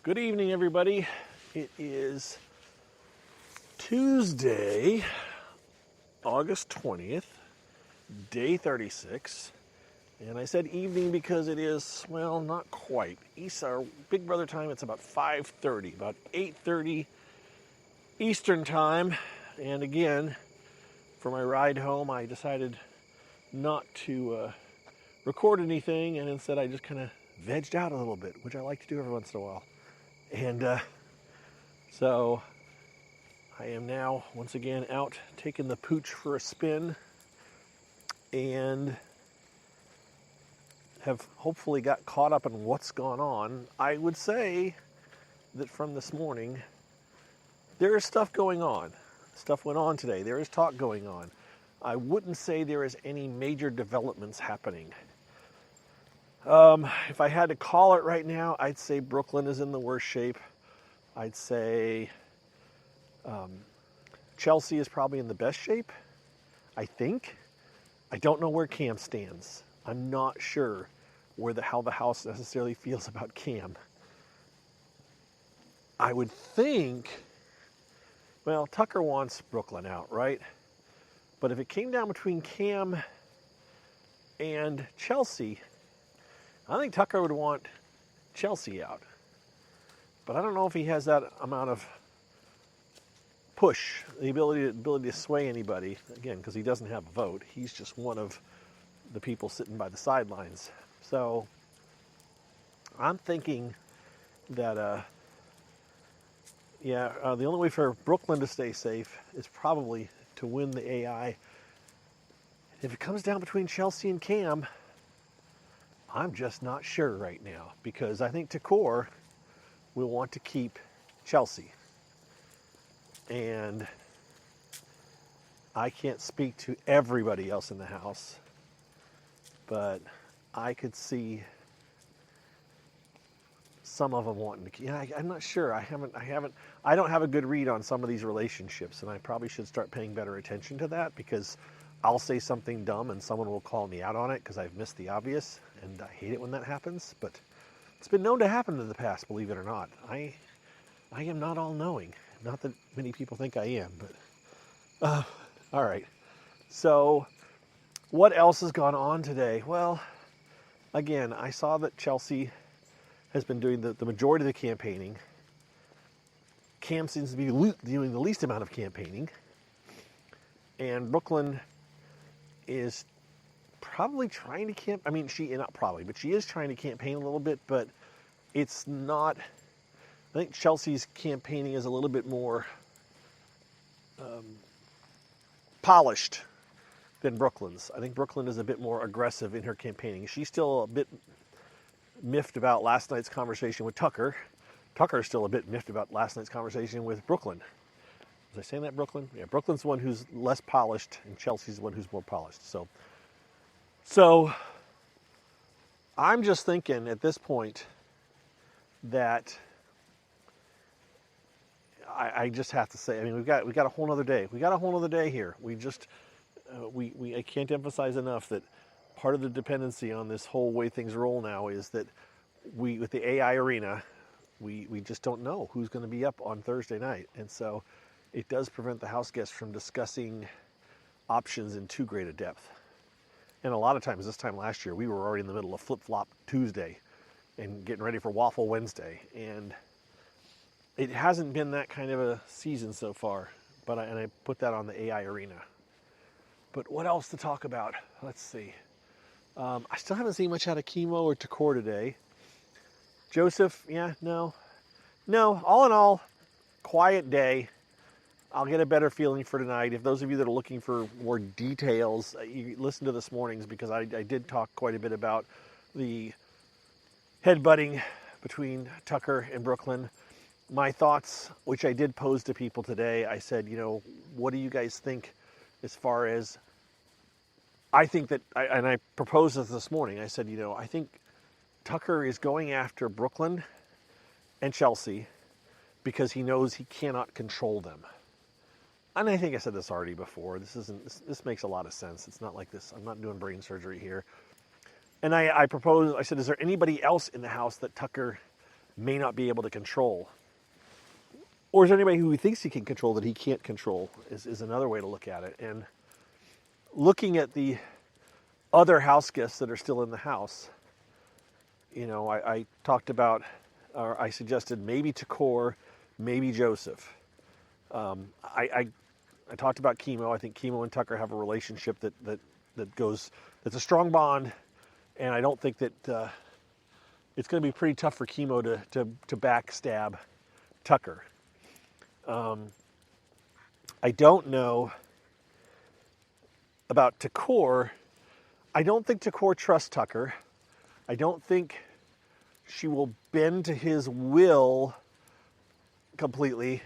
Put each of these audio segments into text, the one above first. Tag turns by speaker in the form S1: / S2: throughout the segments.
S1: Good evening, everybody. It is Tuesday, August 20th, day 36. And I said evening because it is, well, not quite. Our Big Brother time, it's about 5:30, about 8:30 Eastern time. And again, for my ride home, I decided not to record anything, and instead I just kind of vegged out a little bit, which I like to do every once in a while. And so I am now once again out taking the pooch for a spin and have hopefully got caught up in what's gone on. I would say that from this morning, there is stuff going on. Stuff went on today. There is talk going on. I wouldn't say there is any major developments happening. If I had to call it right now, I'd say Brooklyn is in the worst shape. I'd say Chelsea is probably in the best shape, I think. I don't know where Cam stands. I'm not sure how the house necessarily feels about Cam. I would think, well, Tucker wants Brooklyn out, right? But if it came down between Cam and Chelsea, I think Tucker would want Chelsea out. But I don't know if he has that amount of push, the ability to sway anybody, again, because he doesn't have a vote. He's just one of the people sitting by the sidelines. So I'm thinking that, the only way for Brooklyn to stay safe is probably to win the AI. If it comes down between Chelsea and Cam, I'm just not sure right now, because I think Takor will want to keep Chelsea. And I can't speak to everybody else in the house, but I could see some of them wanting to keep. I'm not sure. I don't have a good read on some of these relationships, and I probably should start paying better attention to that, because I'll say something dumb and someone will call me out on it because I've missed the obvious, and I hate it when that happens. But it's been known to happen in the past, believe it or not. I am not all-knowing. Not that many people think I am, but all right. So what else has gone on today? Well, again, I saw that Chelsea has been doing the majority of the campaigning. Cam seems to be doing the least amount of campaigning. And Brooklyn is probably trying to she is trying to campaign a little bit, but it's not. I think Chelsea's campaigning is a little bit more polished than Brooklyn's. I think Brooklyn is a bit more aggressive in her campaigning. She's still a bit miffed about last night's conversation with Tucker. Tucker's still a bit miffed about last night's conversation with Brooklyn. Was I saying that, Brooklyn? Yeah, Brooklyn's the one who's less polished, and Chelsea's the one who's more polished. So I'm just thinking at this point that I just have to say, we got a whole other day. We got a whole other day here. I can't emphasize enough that part of the dependency on this whole way things roll now is that with the AI arena, we just don't know who's going to be up on Thursday night. And so it does prevent the house guests from discussing options in too great a depth. And a lot of times, this time last year, we were already in the middle of Flip-Flop Tuesday and getting ready for Waffle Wednesday. And it hasn't been that kind of a season so far, but I put that on the AI arena. But what else to talk about? Let's see. I still haven't seen much out of Chemo or Takor today. Joseph, no. All in all, quiet day. I'll get a better feeling for tonight. If those of you that are looking for more details, you listen to this morning's, because I did talk quite a bit about the headbutting between Tucker and Brooklyn. My thoughts, which I did pose to people today, I said, what do you guys think as far as, I think that, and I proposed this morning, I said, I think Tucker is going after Brooklyn and Chelsea because he knows he cannot control them. And I think I said this already before. This makes a lot of sense. It's not like this. I'm not doing brain surgery here. And I proposed, I said, is there anybody else in the house that Tucker may not be able to control. Or is there anybody who he thinks he can control that he can't control is another way to look at it. And looking at the other house guests that are still in the house, I talked about, or I suggested maybe Takor, maybe Joseph. I talked about Chemo. I think Chemo and Tucker have a relationship that's a strong bond, and I don't think that it's going to be pretty tough for Chemo to backstab Tucker. I don't know about Takor. I don't think Takor trusts Tucker. I don't think she will bend to his will completely.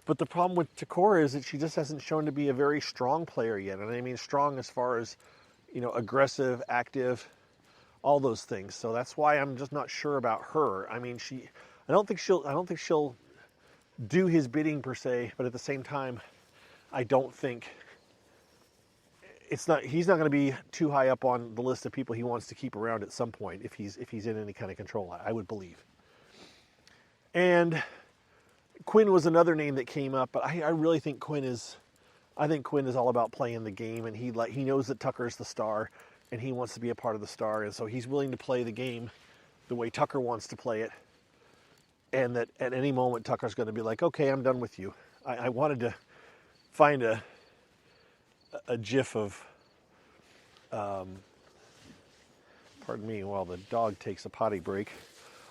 S1: But the problem with Takor is that she just hasn't shown to be a very strong player yet. And I mean strong as far as, aggressive, active, all those things. So that's why I'm just not sure about her. I mean, I don't think she'll do his bidding per se, but at the same time, I don't think he's not going to be too high up on the list of people he wants to keep around at some point if he's in any kind of control, I would believe. And Quinn was another name that came up, but I really think Quinn is all about playing the game, and he knows that Tucker's the star, and he wants to be a part of the star, and so he's willing to play the game the way Tucker wants to play it, and that at any moment Tucker's going to be like, okay, I'm done with you. I wanted to find a GIF of, pardon me while the dog takes a potty break.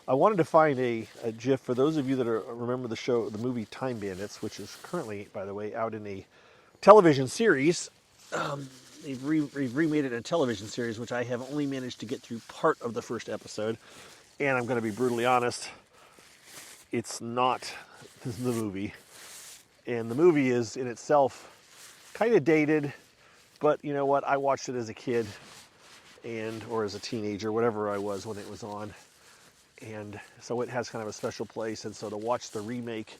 S1: I wanted to find a GIF for those of you that remember the movie Time Bandits, which is currently, by the way, out in a television series. They've remade it in a television series, which I have only managed to get through part of the first episode. And I'm going to be brutally honest, it's not the movie. And the movie is in itself kind of dated, but you know what? I watched it as a kid or as a teenager, whatever I was when it was on. And so it has kind of a special place. And so to watch the remake,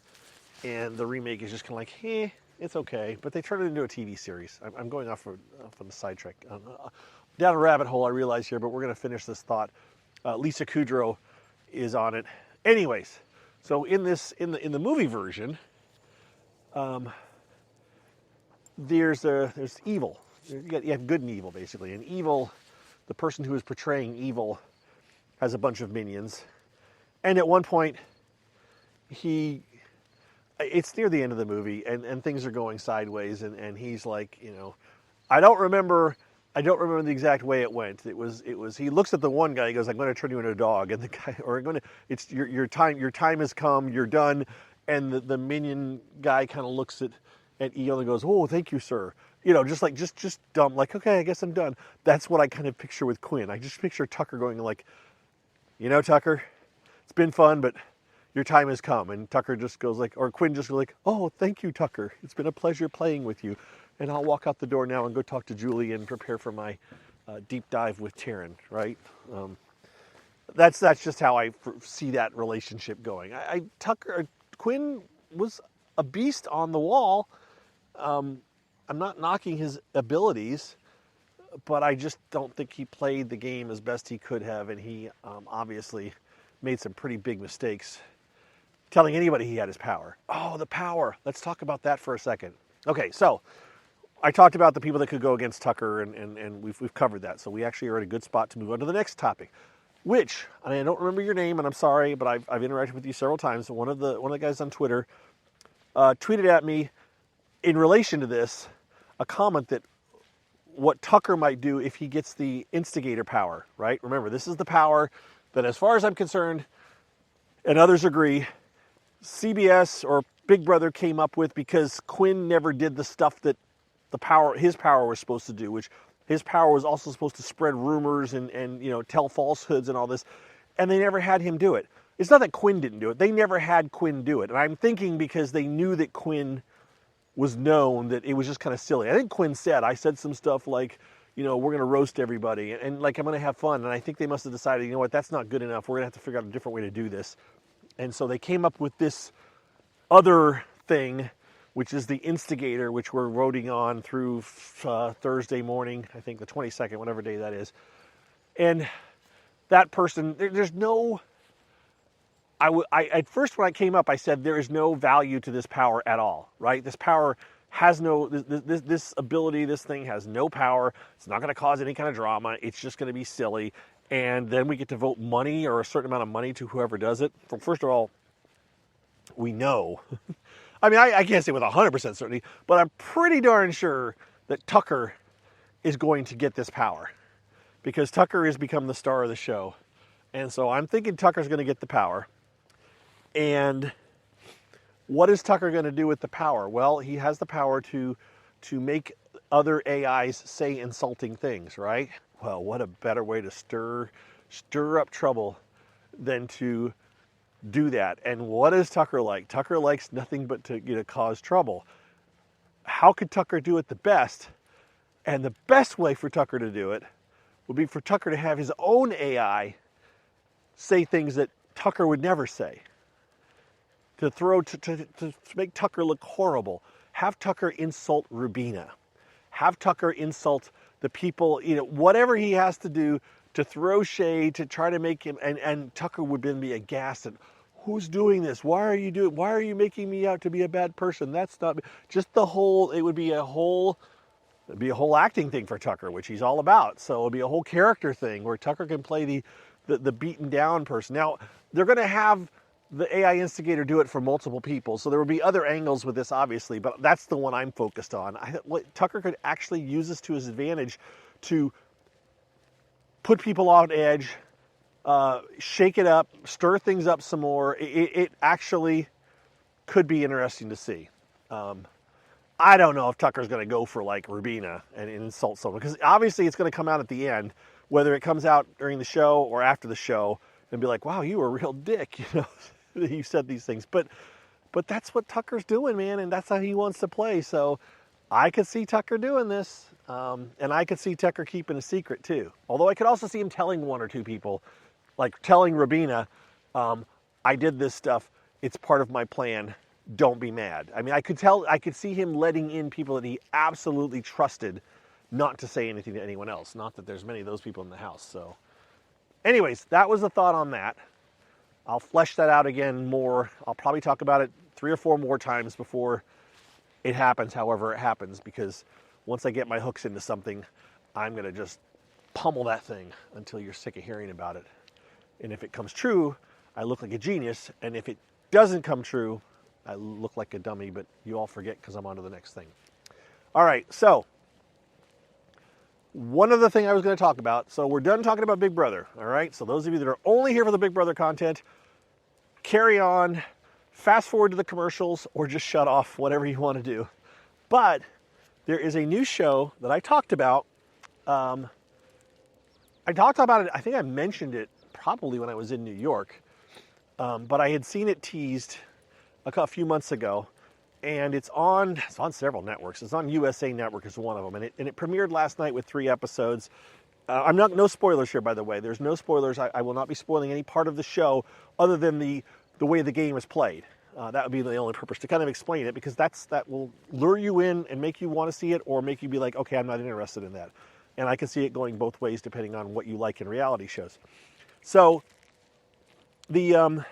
S1: and the remake is just kind of like, it's okay. But they turned it into a TV series. I'm going off on the sidetrack. Down a rabbit hole, I realize here, but we're going to finish this thought. Lisa Kudrow is on it. Anyways, so in the movie version, there's evil. You have good and evil, basically. And evil, the person who is portraying evil, has a bunch of minions. And at one point, it's near the end of the movie, and things are going sideways, and he's like, I don't remember the exact way it went. It was he looks at the one guy, he goes, I'm going to turn you into a dog, and the guy, it's your time has come, you're done, and the minion guy kind of looks at Eel and goes, oh, thank you, sir. Just dumb, like, okay, I guess I'm done. That's what I kind of picture with Quinn. I just picture Tucker going like, Tucker, it's been fun, but your time has come. And Tucker just goes like, or Quinn just goes like, oh, thank you, Tucker. It's been a pleasure playing with you. And I'll walk out the door now and go talk to Julie and prepare for my deep dive with Taryn, right? That's just how I see that relationship going. Quinn was a beast on the wall. I'm not knocking his abilities, but I just don't think he played the game as best he could have, and he obviously made some pretty big mistakes telling anybody he had his power. Oh, the power. Let's talk about that for a second. Okay, so I talked about the people that could go against Tucker, and we've covered that, so we actually are at a good spot to move on to the next topic, which, and I don't remember your name, and I'm sorry, but I've interacted with you several times. So one of the guys on Twitter tweeted at me in relation to this a comment that what Tucker might do if he gets the instigator power, right? Remember, this is the power that, as far as I'm concerned, and others agree, CBS or Big Brother came up with because Quinn never did the stuff that his power was supposed to do, which his power was also supposed to spread rumors and tell falsehoods and all this, and they never had him do it. It's not that Quinn didn't do it. They never had Quinn do it. And I'm thinking because they knew that Quinn was known, that it was just kind of silly. I think Quinn I said some stuff like, we're going to roast everybody and like I'm going to have fun. And I think they must have decided, you know what, that's not good enough. We're going to have to figure out a different way to do this. And so they came up with this other thing, which is the instigator, which we're voting on through Thursday morning, I think the 22nd, whatever day that is. And that person, there's no At first when I came up, I said there is no value to this power at all, right? This power has no, this ability, this thing has no power. It's not going to cause any kind of drama. It's just going to be silly. And then we get to vote money or a certain amount of money to whoever does it. First of all, we know. I mean, I can't say with 100% certainty, but I'm pretty darn sure that Tucker is going to get this power because Tucker has become the star of the show. And so I'm thinking Tucker's going to get the power. And what is Tucker going to do with the power? Well, he has the power to make other AIs say insulting things, right? Well, what a better way to stir up trouble than to do that. And what is Tucker like? Tucker likes nothing but to cause trouble. How could Tucker do it the best? And the best way for Tucker to do it would be for Tucker to have his own AI say things that Tucker would never say. To make Tucker look horrible. Have Tucker insult Rubina. Have Tucker insult the people, whatever he has to do to throw shade, to try to make him, and Tucker would then be aghast at, who's doing this? Why are you making me out to be a bad person? That's not, just it would be a whole acting thing for Tucker, which he's all about. So it'll be a whole character thing where Tucker can play the beaten down person. Now, they're going to have the AI instigator do it for multiple people. So there will be other angles with this, obviously, but that's the one I'm focused on. Tucker could actually use this to his advantage to put people on edge, shake it up, stir things up some more. It actually could be interesting to see. I don't know if Tucker's going to go for like Rubina and insult someone, because obviously it's going to come out at the end, whether it comes out during the show or after the show, and be like, wow, you were a real dick, you said these things. But that's what Tucker's doing, man, and that's how he wants to play. So I could see Tucker doing this, and I could see Tucker keeping a secret too. Although I could also see him telling one or two people, like telling Rubina, I did this stuff, it's part of my plan, don't be mad. I mean, I could see him letting in people that he absolutely trusted not to say anything to anyone else. Not that there's many of those people in the house. So anyways, that was the thought on that. I'll flesh that out again more. I'll probably talk about it 3 or 4 more times before it happens, however it happens, because once I get my hooks into something, I'm going to just pummel that thing until you're sick of hearing about it. And if it comes true, I look like a genius. And if it doesn't come true, I look like a dummy, but you all forget because I'm on to the next thing. All right, so one other thing I was going to talk about. So we're done talking about Big Brother, all right? So those of you that are only here for the Big Brother content, carry on, fast forward to the commercials, or just shut off, whatever you want to do. But there is a new show that I talked about. I talked about it, I think I mentioned it probably when I was in New York, but I had seen it teased a few months ago, and it's on several networks. It's on USA Network is one of them, and it premiered last night with 3 episodes. No spoilers here, by the way. There's no spoilers. I will not be spoiling any part of the show other than the way the game is played. That would be the only purpose, to kind of explain it, because that will lure you in and make you want to see it, or make you be like, okay, I'm not interested in that. And I can see it going both ways depending on what you like in reality shows. So the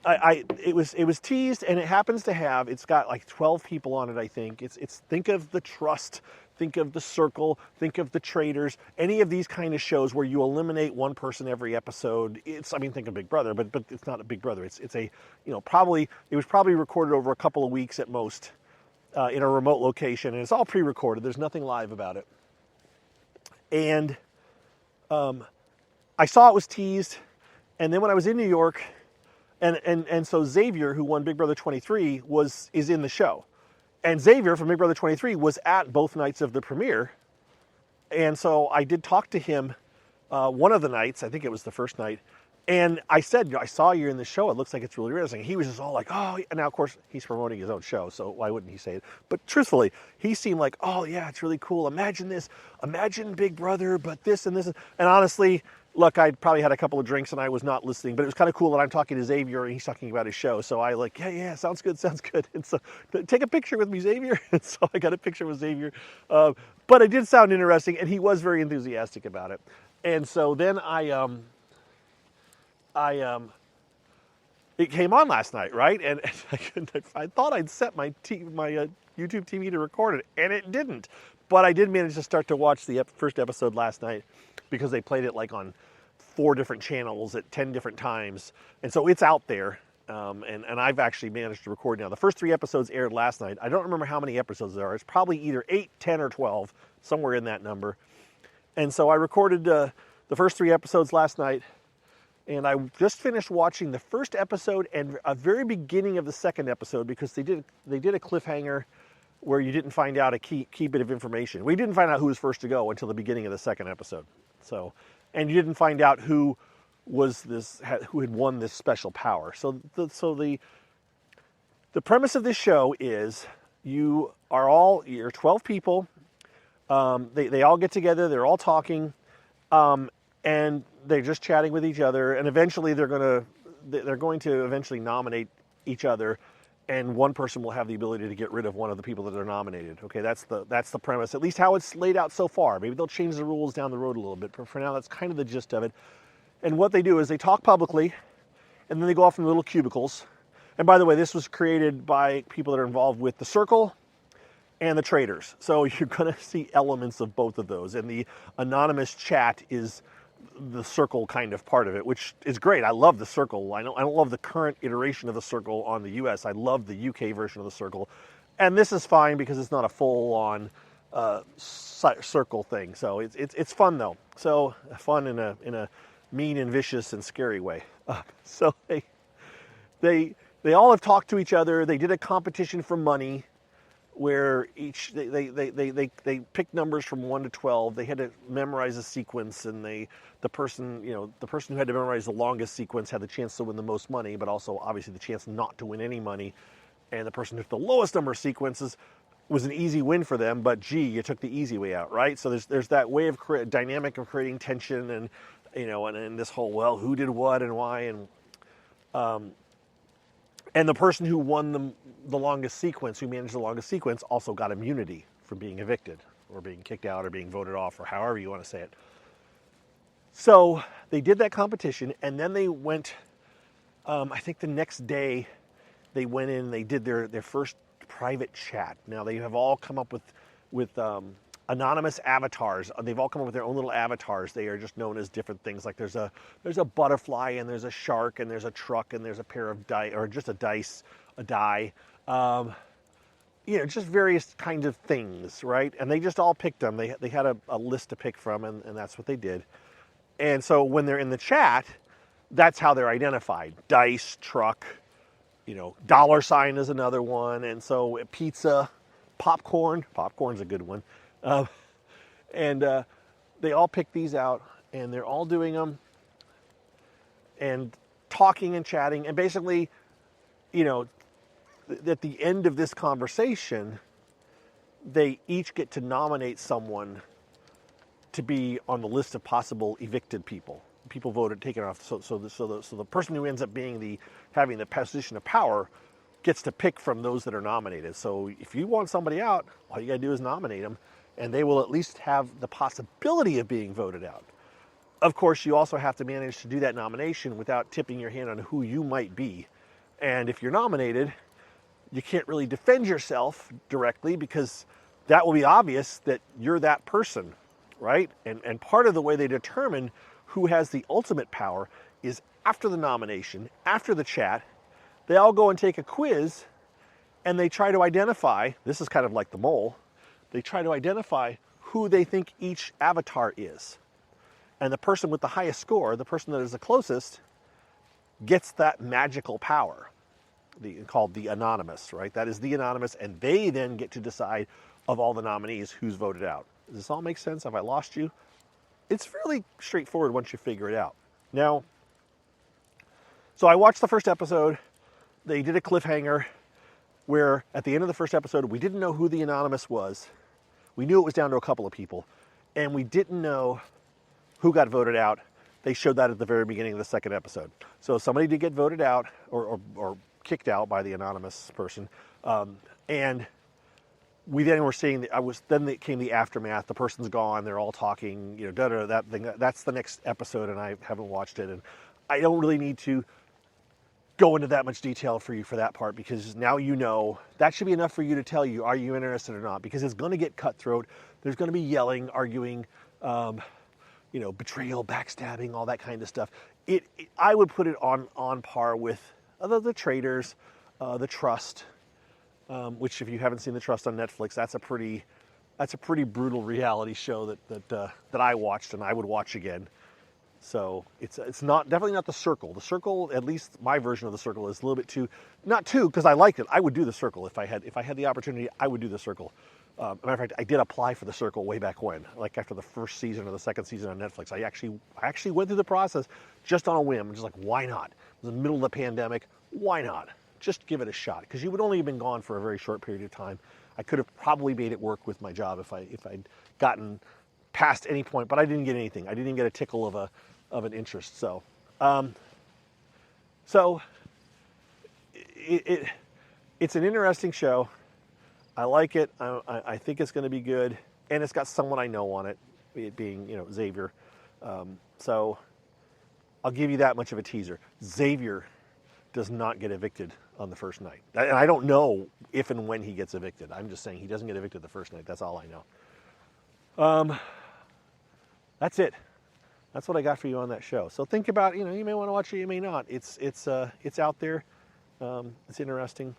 S1: it was teased, and it happens to have, it's got like 12 people on it, I think. It's think of The Trust, think of The Circle, think of The Traitors, any of these kind of shows where you eliminate one person every episode. Think of Big Brother, but it's not a Big Brother. It's a, it was probably recorded over a couple of weeks at most, in a remote location, and it's all pre-recorded. There's nothing live about it. And I saw it was teased, and then when I was in New York, and so Xavier, who won Big Brother 23, is in the show. And Xavier from Big Brother 23 was at both nights of the premiere. And so I did talk to him one of the nights, I think it was the first night, and I said, I saw you in the show, it looks like it's really interesting. He was just all like, oh, and now of course he's promoting his own show, so why wouldn't he say it? But truthfully, he seemed like, oh yeah, it's really cool. Imagine this, imagine Big Brother, but this and this. And honestly, look, I'd probably had a couple of drinks and I was not listening, but it was kind of cool that I'm talking to Xavier and he's talking about his show. So I yeah, sounds good. And so take a picture with me, Xavier. And so I got a picture with Xavier. But it did sound interesting, and he was very enthusiastic about it. And so then I it came on last night, right? And I thought I'd set my YouTube TV to record it, and it didn't. But I did manage to start to watch the first episode last night because they played it like on 4 different channels at 10 different times. And so it's out there. And I've actually managed to record now. The first 3 episodes aired last night. I don't remember how many episodes there are. It's probably either 8, 10, or 12, somewhere in that number. And so I recorded the first 3 episodes last night. And I just finished watching the first episode and a very beginning of the second episode because they did a cliffhanger where you didn't find out a key bit of information. We didn't find out who was first to go until the beginning of the second episode. So, and you didn't find out who had won this special power. So the premise of this show is you're 12 people. They all get together. They're all talking. And they're just chatting with each other, and eventually they're going to eventually nominate each other, and one person will have the ability to get rid of one of the people that are nominated. Okay, that's the premise, at least how it's laid out so far. Maybe they'll change the rules down the road a little bit, but for now that's kind of the gist of it. And what they do is they talk publicly, and then they go off in little cubicles. And by the way, this was created by people that are involved with the Circle and the Traders. So you're going to see elements of both of those, and the anonymous chat is the Circle kind of part of it, which is great. I love the Circle. I don't love the current iteration of the Circle on the US. I love the UK version of the Circle. And this is fine because it's not a full-on Circle thing. So it's fun though. So fun in a mean and vicious and scary way. So they all have talked to each other. They did a competition for money where they picked numbers from 1 to 12. They had to memorize a sequence, and the person who had to memorize the longest sequence had the chance to win the most money, but also obviously the chance not to win any money. And the person who took the lowest number of sequences was an easy win for them, but gee, you took the easy way out, right? So there's that way of dynamic of creating tension, and and this whole, well, who did what and why, and the person who won the longest sequence, who managed the longest sequence, also got immunity from being evicted or being kicked out or being voted off, or however you want to say it. So they did that competition, and then they went, I think the next day, they went in and they did their first private chat. Now they have all come up with anonymous avatars. They've all come up with their own little avatars. They are just known as different things. Like there's a butterfly, and there's a shark, and there's a truck, and there's a pair of die, or just a die. Just various kinds of things, right? And they just all picked them. They had a list to pick from, and that's what they did. And so when they're in the chat, that's how they're identified. Dice, truck, $ is another one. And so pizza, popcorn's a good one. And they all pick these out, and they're all doing them and talking and chatting. And basically, at the end of this conversation, they each get to nominate someone to be on the list of possible evicted people. People voted, taken off. So the person who ends up having the position of power gets to pick from those that are nominated. So if you want somebody out, all you got to do is nominate them, and they will at least have the possibility of being voted out. Of course, you also have to manage to do that nomination without tipping your hand on who you might be. And if you're nominated, you can't really defend yourself directly because that will be obvious that you're that person, right? And part of the way they determine who has the ultimate power is after the nomination, after the chat, they all go and take a quiz, and they try to identify, this is kind of like the mole, they try to identify who they think each avatar is. And the person with the highest score, the person that is the closest, gets that magical power, called the anonymous, right? That is the anonymous, and they then get to decide of all the nominees who's voted out. Does this all make sense? Have I lost you? It's fairly straightforward once you figure it out. Now, so I watched the first episode. They did a cliffhanger where at the end of the first episode, we didn't know who the anonymous was. We knew it was down to a couple of people, and we didn't know who got voted out. They showed that at the very beginning of the second episode. So somebody did get voted out or kicked out by the anonymous person. And we then were seeing, then came the aftermath. The person's gone. They're all talking, that thing. That's the next episode, and I haven't watched it. And I don't really need to go into that much detail for you for that part, because now you know. That should be enough for you to tell you, are you interested or not? Because it's going to get cutthroat. There's going to be yelling, arguing, betrayal, backstabbing, all that kind of stuff. I would put it on par with the Traitors, The Trust, which, if you haven't seen The Trust on Netflix, that's a pretty brutal reality show that I watched and I would watch again. So it's definitely not The Circle. The Circle, at least my version of The Circle, is a little bit not too, because I liked it. I would do The Circle if I had the opportunity. I would do The Circle. Matter of fact, I did apply for The Circle way back when, like after the first season or the second season on Netflix. I actually went through the process just on a whim, just like, why not? It was in the middle of the pandemic. Why not? Just give it a shot, because you would only have been gone for a very short period of time. I could have probably made it work with my job if I'd gotten past any point, but I didn't get anything. I didn't even get a tickle of an interest. So, it's an interesting show. I like it. I think it's going to be good, and it's got someone I know on it being Xavier. So I'll give you that much of a teaser. Xavier does not get evicted on the first night, and I don't know if and when he gets evicted. I'm just saying he doesn't get evicted the first night. That's all I know. That's it. That's what I got for you on that show. So think about, you may want to watch it, you may not. It's out there. It's interesting.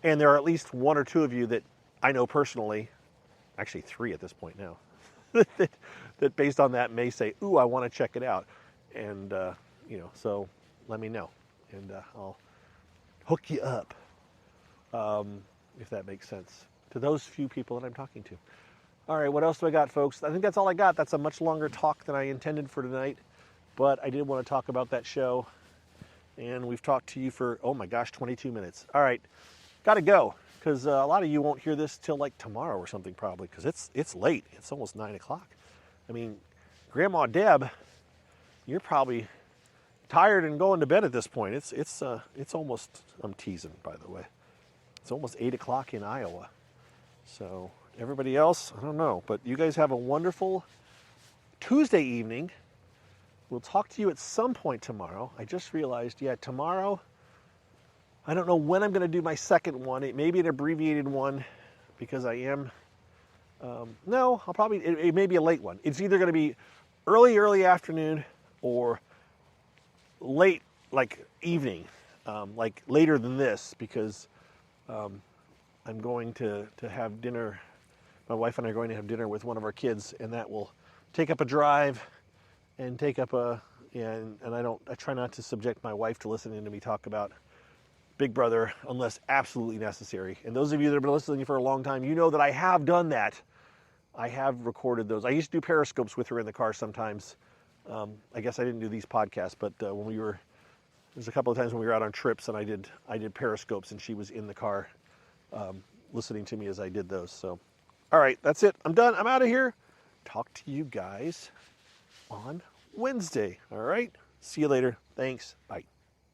S1: And there are at least one or two of you that I know personally, actually three at this point now, that based on that may say, ooh, I want to check it out. And, so let me know. And I'll hook you up, if that makes sense, to those few people that I'm talking to. All right, what else do I got, folks? I think that's all I got. That's a much longer talk than I intended for tonight, but I did want to talk about that show, and we've talked to you for, oh my gosh, 22 minutes. All right, got to go, because a lot of you won't hear this till like tomorrow or something probably, because it's late. It's almost 9 o'clock. I mean, Grandma Deb, you're probably tired and going to bed at this point. It's almost, I'm teasing, by the way. It's almost 8 o'clock in Iowa. So everybody else, I don't know, but you guys have a wonderful Tuesday evening. We'll talk to you at some point tomorrow. I just realized, tomorrow, I don't know when I'm going to do my second one. It may be an abbreviated one, because I am, it may be a late one. It's either going to be early afternoon or late, like evening, like later than this, because I'm going to have dinner. My wife and I are going to have dinner with one of our kids, and that will take up a drive and take up and I try not to subject my wife to listening to me talk about Big Brother unless absolutely necessary. And those of you that have been listening for a long time, you know that I have done that. I have recorded those. I used to do Periscopes with her in the car sometimes. I guess I didn't do these podcasts, but there's a couple of times when we were out on trips and I did Periscopes, and she was in the car listening to me as I did those. So, all right, that's it. I'm done. I'm out of here. Talk to you guys on Wednesday. All right. See you later. Thanks. Bye.